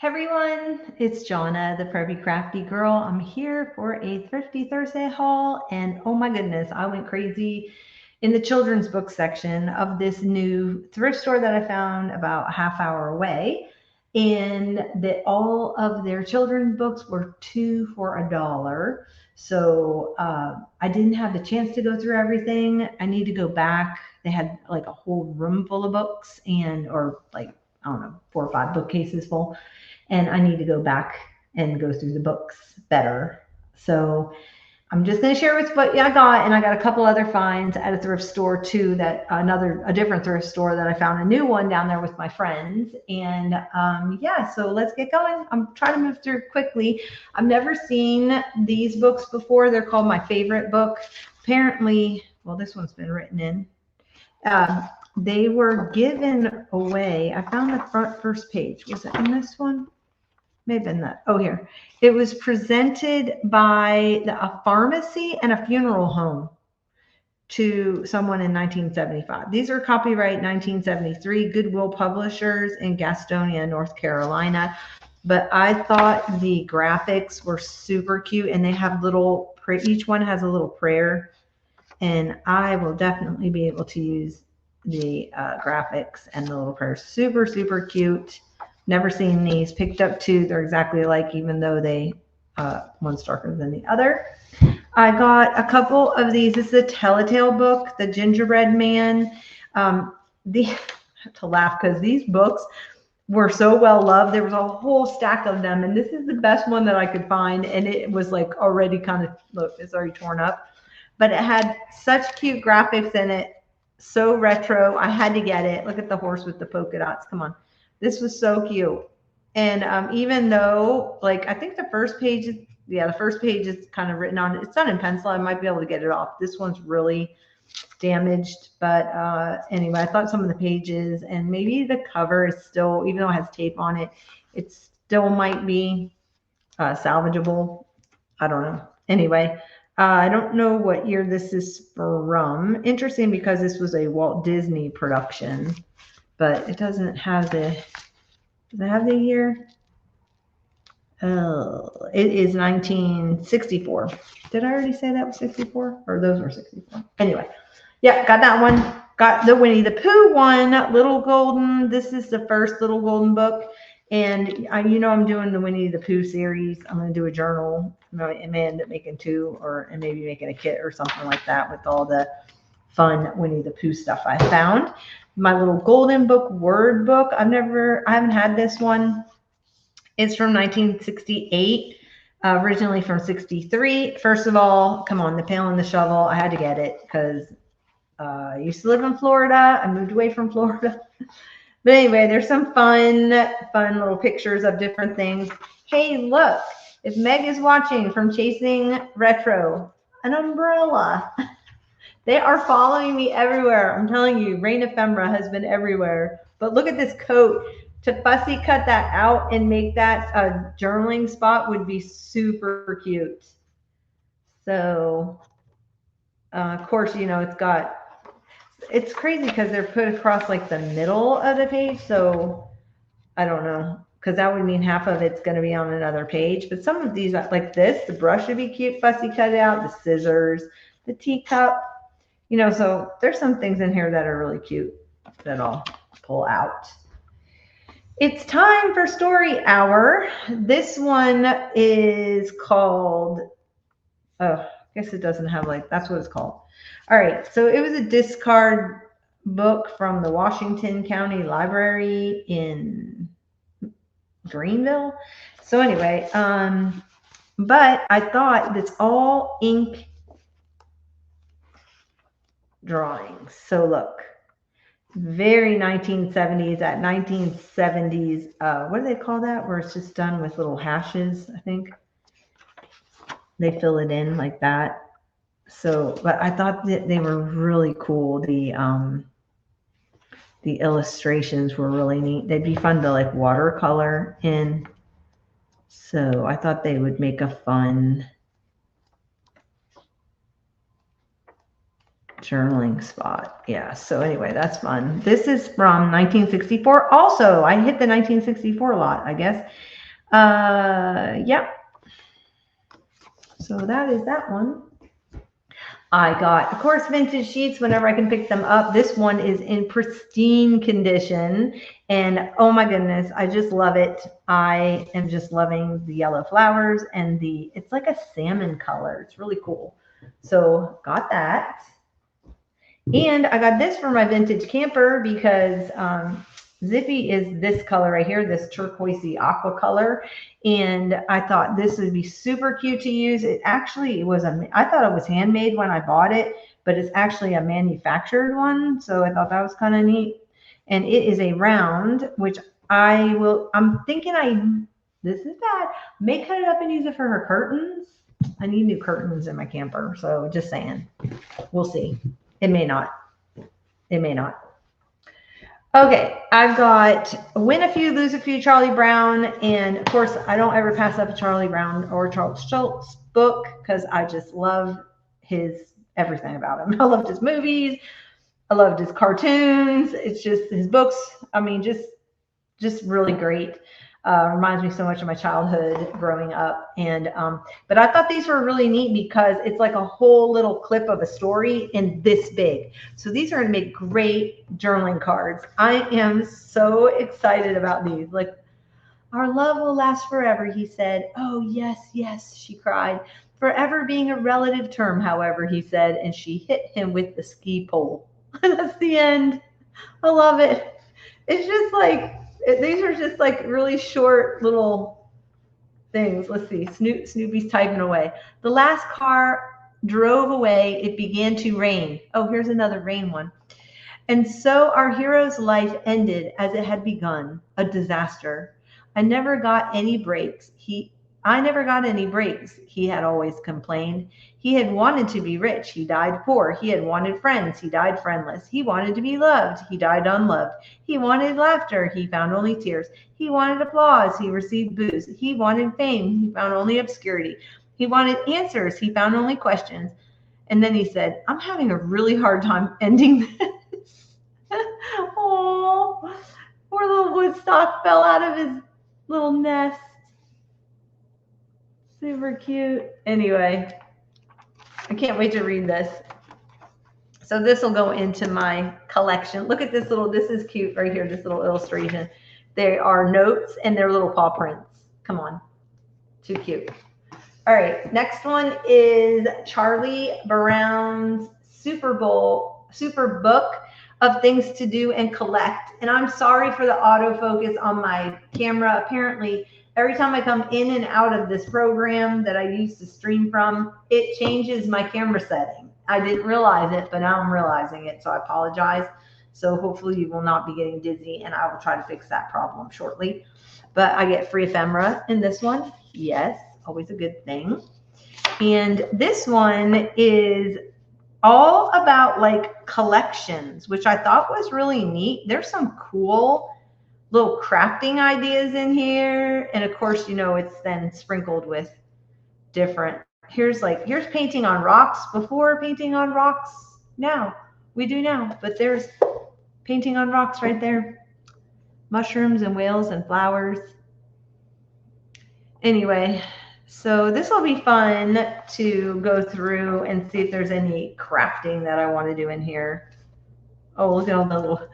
Hey everyone, it's Jonna, the Preppy Crafty Girl. I'm here for a Thrifty Thursday haul, and oh my goodness, I went crazy in the children's book section of this new thrift store that I found about a half hour away. And that all of their children's books were two for $1. So I didn't have the chance to go through everything. I need to go back. They had like a whole room full of books, or like, I don't know, 4 or 5 bookcases full, and I need to go back and go through the books better. So I'm just going to share with what I got, and I got a couple other finds at a thrift store too. A different thrift store that I found a new one down there with my friends, and yeah. So let's get going. I'm trying to move through quickly. I've never seen these books before. They're called My Favorite Book. Apparently, well, this one's been written in. They were given away. I found the first page. Was it in this one? Maybe in that. Oh, here. It was presented by a pharmacy and a funeral home to someone in 1975. These are copyright 1973, Goodwill Publishers in Gastonia, North Carolina. But I thought the graphics were super cute, and they have each one has a little prayer, and I will definitely be able to use the graphics and the little prayers. Super, super cute. Never seen these. Picked up 2. They're exactly alike, even though one's darker than the other. I got a couple of these. This is a Telltale book, The Gingerbread Man. I have to laugh because these books were so well loved. There was a whole stack of them, and this is the best one that I could find. And it was like already kind of, look, it's already torn up. But it had such cute graphics in it. So retro. I had to get it. Look at the horse with the polka dots. Come on. This was so cute. And even though, like, I think the first page is kind of written on it. It's done in pencil. I might be able to get it off. This one's really damaged. But anyway, I thought some of the pages, and maybe the cover is still, even though it has tape on it, it still might be salvageable. I don't know. Anyway, I don't know what year this is from. Interesting, because this was a Walt Disney production. But it doesn't have does it have the year? Oh, it is 1964. Did I already say that was 64? Or those were 64? Anyway, yeah, got that one. Got the Winnie the Pooh one, Little Golden. This is the first Little Golden book. And I'm doing the Winnie the Pooh series. I'm going to do a journal. I may end up making 2, and maybe making a kit or something like that with all the fun Winnie the Pooh stuff I found. My Little Golden Book word book. I haven't had this one. It's from 1968, originally from 63. First of all, come on, The Pail and the Shovel. I had to get it because I used to live in Florida. I moved away from Florida. But anyway, there's some fun little pictures of different things. Hey, look, if Meg is watching from Chasing Retro, an umbrella. They are following me everywhere. I'm telling you, Rain Ephemera has been everywhere. But look at this coat. To fussy cut that out and make that a journaling spot would be super cute. So, of course, it's crazy because they're put across like the middle of the page. So, I don't know, because that would mean half of it's going to be on another page. But some of these, like this, the brush would be cute, fussy cut out, the scissors, the teacup. So there's some things in here that are really cute that I'll pull out. It's time for story hour. This one is called, I guess it doesn't have that's what it's called. All right. So it was a discard book from the Washington County Library in Greenville. So anyway, but I thought it's all ink drawings. So look, very 1970s, that 1970s, what do they call that, where it's just done with little hashes? I think they fill it in like that. So, but I thought that they were really cool. The illustrations were really neat. They'd be fun to like watercolor in. So I thought they would make a fun journaling spot. Yeah, so anyway, that's fun. This is from 1964. Also, I hit the 1964 lot, I guess. Yep. So that is that one. I got, of course, vintage sheets whenever I can pick them up. This one is in pristine condition. And oh my goodness, I just love it. I am just loving the yellow flowers and it's like a salmon color. It's really cool. So got that. And I got this for my vintage camper because Zippy is this color right here, this turquoisey aqua color. And I thought this would be super cute to use. It actually was I thought it was handmade when I bought it, but it's actually a manufactured one. So I thought that was kind of neat. And it is a round, which I'm thinking this is bad, may cut it up and use it for her curtains. I need new curtains in my camper. So just saying, we'll see. It may not. It may not. Okay, I've got Win a Few, Lose a Few, Charlie Brown. And of course, I don't ever pass up a Charlie Brown or Charles Schultz book because I just love everything about him. I loved his movies. I loved his cartoons. It's just his books. I mean, just really great. Reminds me so much of my childhood growing up. And but I thought these were really neat because it's like a whole little clip of a story and this big. So these are going to make great journaling cards. I am so excited about these. Like, our love will last forever, he said. Oh, yes, yes, she cried. Forever being a relative term, however, he said, and she hit him with the ski pole. That's the end. I love it. It's just like, these are just like really short little things. Let's see. Snoopy's typing away. The last car drove away. It began to rain. Oh, here's another rain one. And so our hero's life ended as it had begun, a disaster. I never got any breaks. I never got any breaks, he had always complained. He had wanted to be rich. He died poor. He had wanted friends. He died friendless. He wanted to be loved. He died unloved. He wanted laughter. He found only tears. He wanted applause. He received boos. He wanted fame. He found only obscurity. He wanted answers. He found only questions. And then he said, I'm having a really hard time ending this. Oh, poor little Woodstock fell out of his little nest. Super cute. Anyway, I can't wait to read this. So this will go into my collection. Look at this is cute right here, this little illustration. They are notes and they're little paw prints. Come on. Too cute. All right, next one is Charlie Brown's Super Book of Things to Do and Collect. And I'm sorry for the autofocus on my camera. Apparently, every time I come in and out of this program that I used to stream from, it changes my camera setting. I didn't realize it, but now I'm realizing it, so I apologize. So hopefully you will not be getting dizzy, and I will try to fix that problem shortly. But I get free ephemera in this one. Yes, always a good thing. And this one is all about like collections, which I thought was really neat. There's some cool little crafting ideas in here. And of course, you know, it's then sprinkled with different, here's painting on rocks before painting on rocks now. We do now, but there's painting on rocks right there. Mushrooms and whales and flowers. Anyway, so this will be fun to go through and see if there's any crafting that I want to do in here. Oh, look at all the little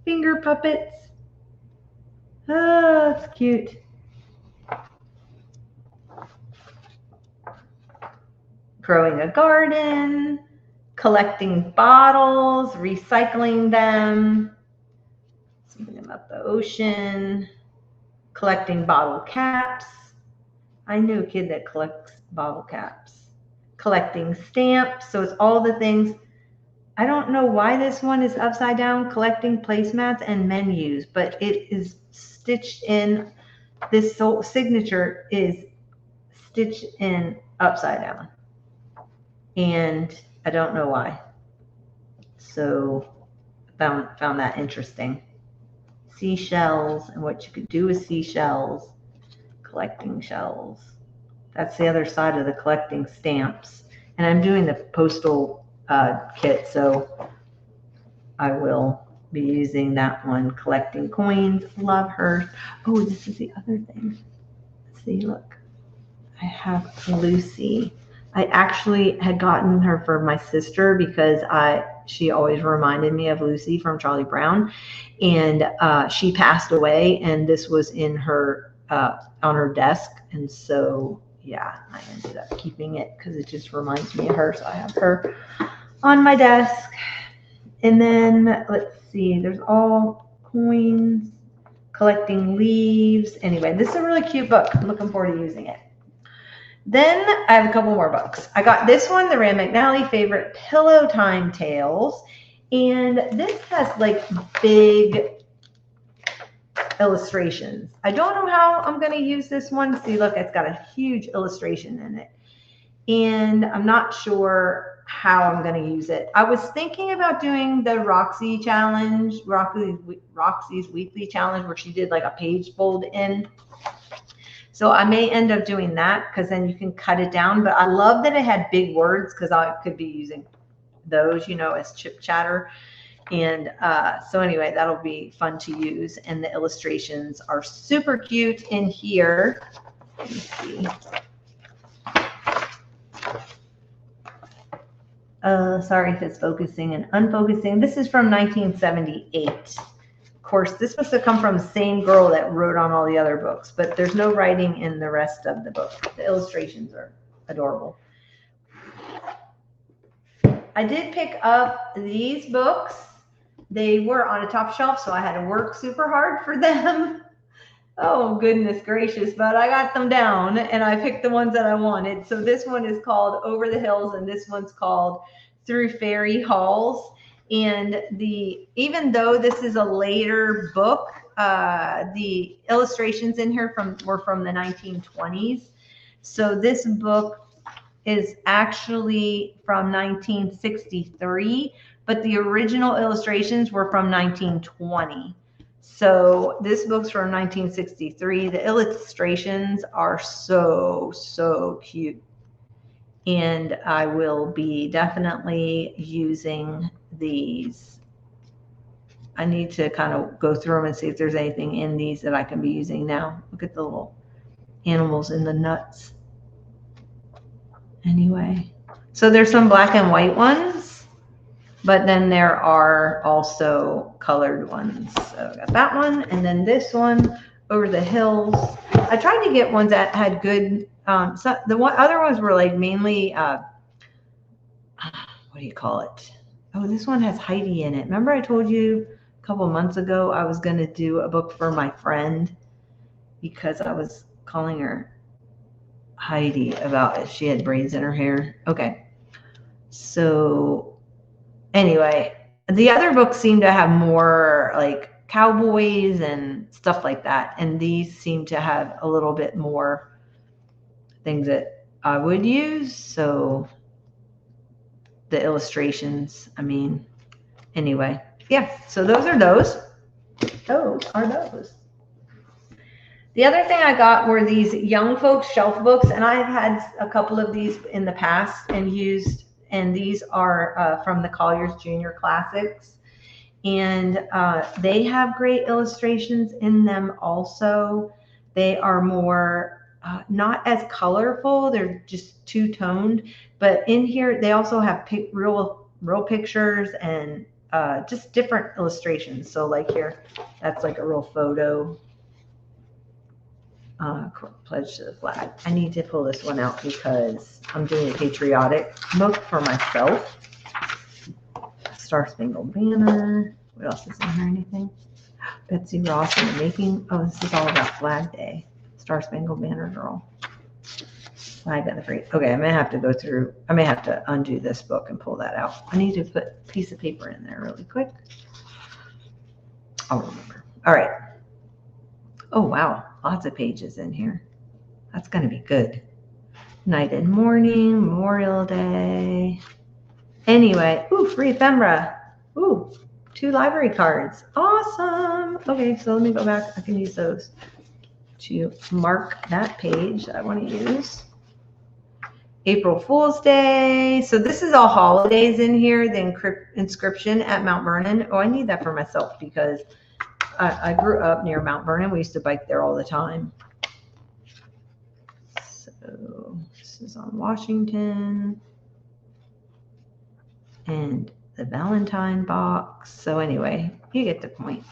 finger puppets. Oh, it's cute. Growing a garden, collecting bottles, recycling them, something about the ocean, collecting bottle caps. I knew a kid that collects bottle caps. Collecting stamps, so it's all the things. I don't know why this one is upside down, collecting placemats and menus, but it is stitched in, this signature is stitched in upside down. And I don't know why. So found that interesting. Seashells and what you could do with seashells, collecting shells. That's the other side of the collecting stamps. And I'm doing the postal kit. So I will be using that one, collecting coins. Love her. Oh, this is the other thing. Let's see, look. I have Lucy. I actually had gotten her for my sister because she always reminded me of Lucy from Charlie Brown, and she passed away, and this was in her on her desk, and so yeah, I ended up keeping it because it just reminds me of her. So I have her on my desk, and then let's see, there's all coins, collecting leaves. Anyway, this is a really cute book. I'm looking forward to using it. Then I have a couple more books. I got this one, the Rand McNally Favorite Pillow Time Tales. And this has like big illustrations. I don't know how I'm going to use this one. See, look, it's got a huge illustration in it. And I'm not sure how I'm going to use it. I was thinking about doing the Roxy challenge, Roxy's weekly challenge, where she did like a page fold in. So I may end up doing that because then you can cut it down. But I love that it had big words because I could be using those, as chip chatter. And so anyway, that'll be fun to use. And the illustrations are super cute in here. Let me see. Sorry if it's focusing and unfocusing. This is from 1978. Of course, this must have come from the same girl that wrote on all the other books, but there's no writing in the rest of the book. The illustrations are adorable. I did pick up these books. They were on a top shelf, so I had to work super hard for them. Oh, goodness gracious, but I got them down, and I picked the ones that I wanted. So this one is called Over the Hills, and this one's called Through Fairy Halls. And even though this is a later book, the illustrations in here were from the 1920s. So this book is actually from 1963, but the original illustrations were from 1920. So this book's from 1963. The illustrations are so cute. And I will be definitely using these. I need to kind of go through them and see if there's anything in these that I can be using now. Look at the little animals in the nuts. Anyway, so there's some black and white ones, but then there are also colored ones. So I got that one, and then this one, Over the Hills. I tried to get ones that had good, so other ones were like mainly, what do you call it? Oh, this one has Heidi in it. Remember I told you a couple months ago I was going to do a book for my friend because I was calling her Heidi about if she had braids in her hair. Okay. So anyway, the other books seem to have more like cowboys and stuff like that. And these seem to have a little bit more things that I would use. So the illustrations, anyway, yeah. So those are those. The other thing I got were these young folks shelf books, and I've had a couple of these in the past and used, and these are from the Collier's Junior Classics, and they have great illustrations in them also. They are more not as colorful, they're just two-toned, but in here they also have real pictures and just different illustrations. So like here, that's like a real photo. Pledge to the flag. I need to pull this one out because I'm doing a patriotic book for myself. Star Spangled Banner. What else is in here? Anything? Betsy Ross and the Making. Oh, this is all about Flag Day. Star Spangled Banner Girl. Flag of the Free. Okay, I may have to undo this book and pull that out. I need to put a piece of paper in there really quick. I'll remember. All right. Oh, wow. Lots of pages in here. That's going to be good. Night and Morning, Memorial Day. Anyway, ooh, free ephemera. Ooh, 2 library cards. Awesome. Okay, so let me go back. I can use those to mark that page that I want to use. April Fool's Day. So this is all holidays in here. The inscription at Mount Vernon. Oh, I need that for myself because I grew up near Mount Vernon. We used to bike there all the time. So this is on Washington. And the Valentine box. So anyway, you get the point.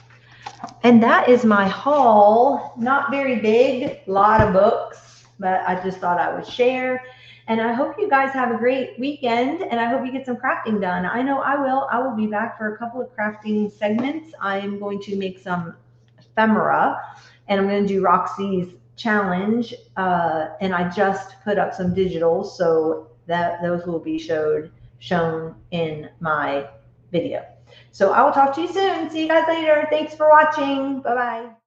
And that is my haul. Not very big, a lot of books, but I just thought I would share. And I hope you guys have a great weekend, and I hope you get some crafting done. I know I will. I will be back for a couple of crafting segments. I am going to make some ephemera, and I'm going to do Roxy's challenge. And I just put up some digitals, so that those will be shown in my video. So I will talk to you soon. See you guys later. Thanks for watching. Bye-bye.